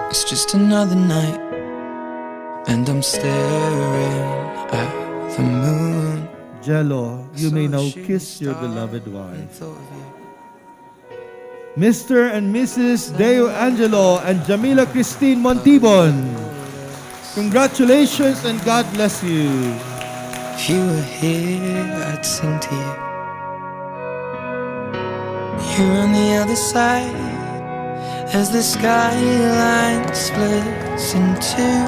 It's just another night, and I'm staring at the moon. Jello, you may now kiss your beloved wife. Mr. and Mrs. Deo Angelo and Jamila Christine Montibon. Congratulations and God bless you. If you were here, I'd sing to you. You're on the other side as the skyline splits in two,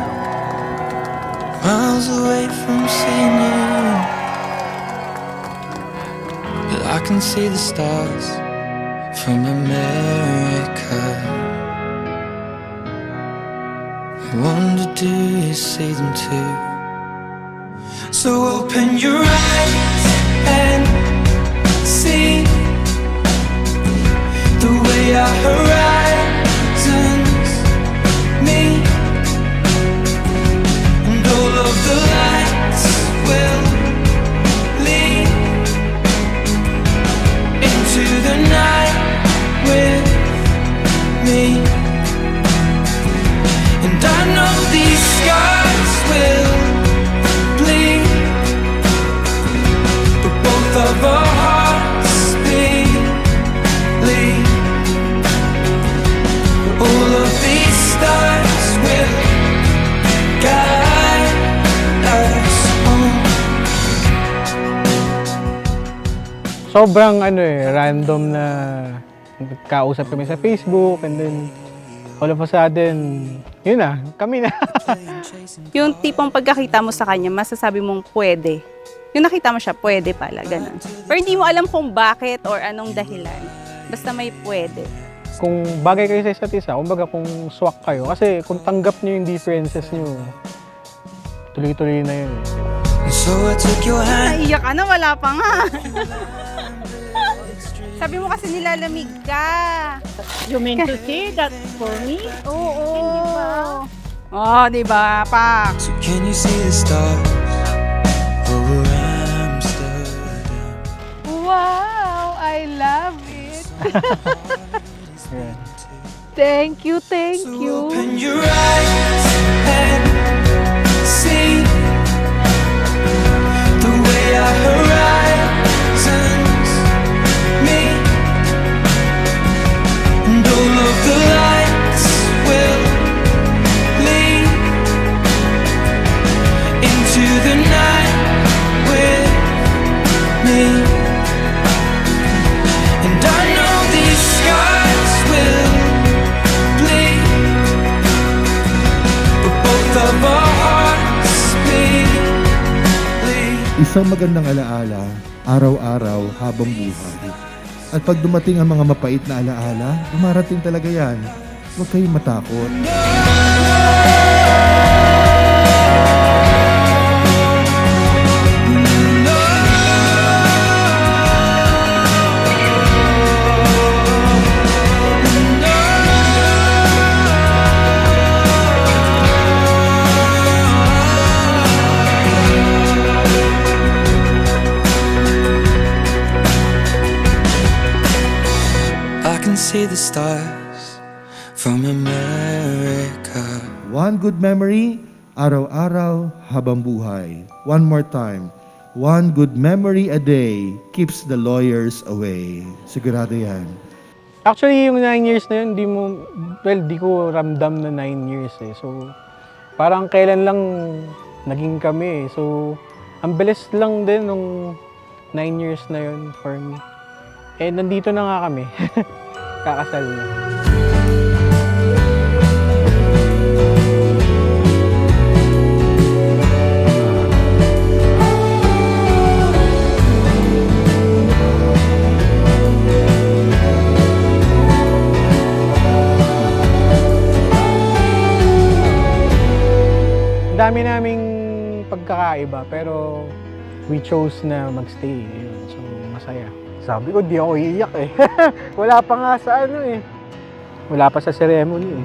miles away from seeing you. But I can see the stars from America. I wonder, do you see them too? So open your eyes and see the way our horizons meet, and all of the lights will lead into the night with me. And I know these scars will bleed, but both of our hearts believe. All of these stars will guide us home. Sobrang random na kausap kami sa Facebook, and then all of a sudden, yun na, kami na. Yung tipong pagkakita mo sa kanya, masasabi mong pwede. Yung nakita mo siya, pwede pala, ganun. Pero hindi mo alam kung bakit or anong dahilan. Basta may pwede. Kung bagay kayo sa isa't isa, kumbaga kung swak kayo, kasi kung tanggap nyo yung differences nyo, tuloy-tuloy na yun. So I took your hand. Naiyak ka na, wala pa nga. Sabi mo kasi nilalamig ka. You mean to say that for me? Oo. Hindi ba? Oh, di ba, Pak? So can you see the stars over Amsterdam? Wow, I love it. Yeah. Thank you, thank So you. open your eyes and see the way our horizons meet, and all of the lights will lead into the night with me. And I know these scars will bleed, but both of our hearts believe. Isang magandang alaala, araw-araw habang buhay. At pag dumating ang mga mapait na alaala, dumarating talaga yan. Huwag kayong matakot. I can see the stars from America. One good memory, araw-araw habang buhay. One more time. One good memory a day keeps the lawyers away. Sigurado yan. Actually, yung 9 years na yun, di ko ramdam na 9 years eh. So, parang kailan lang naging kami eh. So, ang bilis lang din nung 9 years na yun for me. Eh, nandito na nga kami. Kakasal na. Dami naming pagkakaiba, pero we chose na magstay. Yun. So, masaya. Sabi ko, di ako iiyak eh. Wala pa nga sa wala pa sa ceremony eh.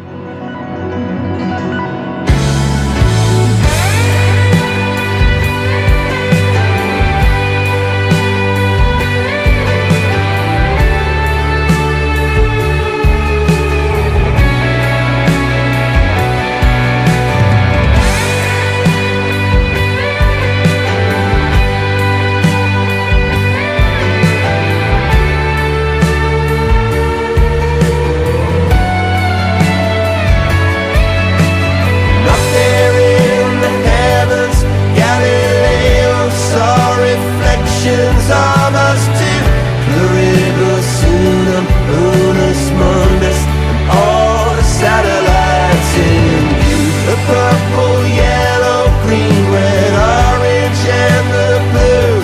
purple, yellow, green, red, orange, and the blue.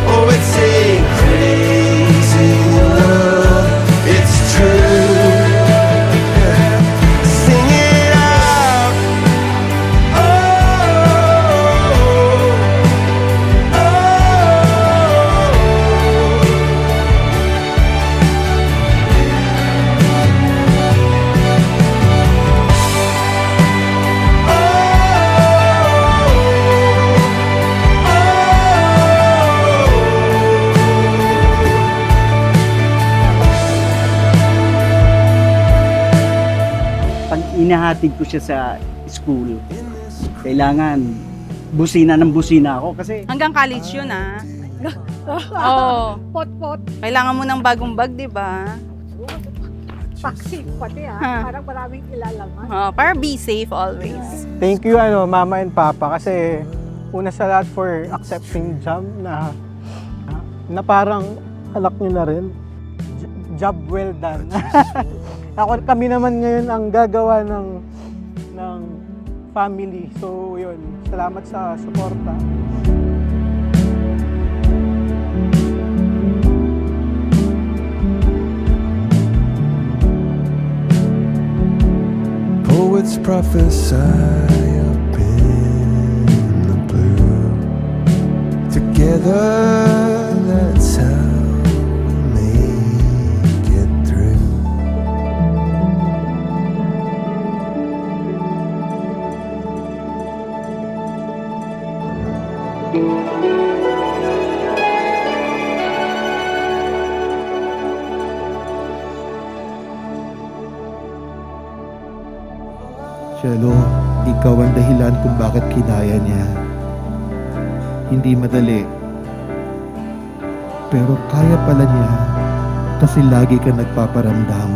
Oh, it's a crazy world, it's true. Sing it out. Oh, oh, Pag inahatid ko siya sa school, kailangan busina ng busina ako kasi Hanggang college yun, ah. Oo. Pot-pot, Kailangan mo ng bagong bag, di ba? vaccine pati Ha. Parang maraming ilalaman. Para be safe always. Thank you mama and papa kasi una sa lahat for accepting job na parang alak nyo na rin. Job well done. Kami naman ngayon ang gagawa ng family. So yun, salamat sa suporta. poets prophesy up in the blue. Together, that's how we make it through. Shelo, ikaw ang dahilan kung bakit kinaya niya. Hindi madali. Pero kaya pala niya kasi lagi ka nagpaparamdam.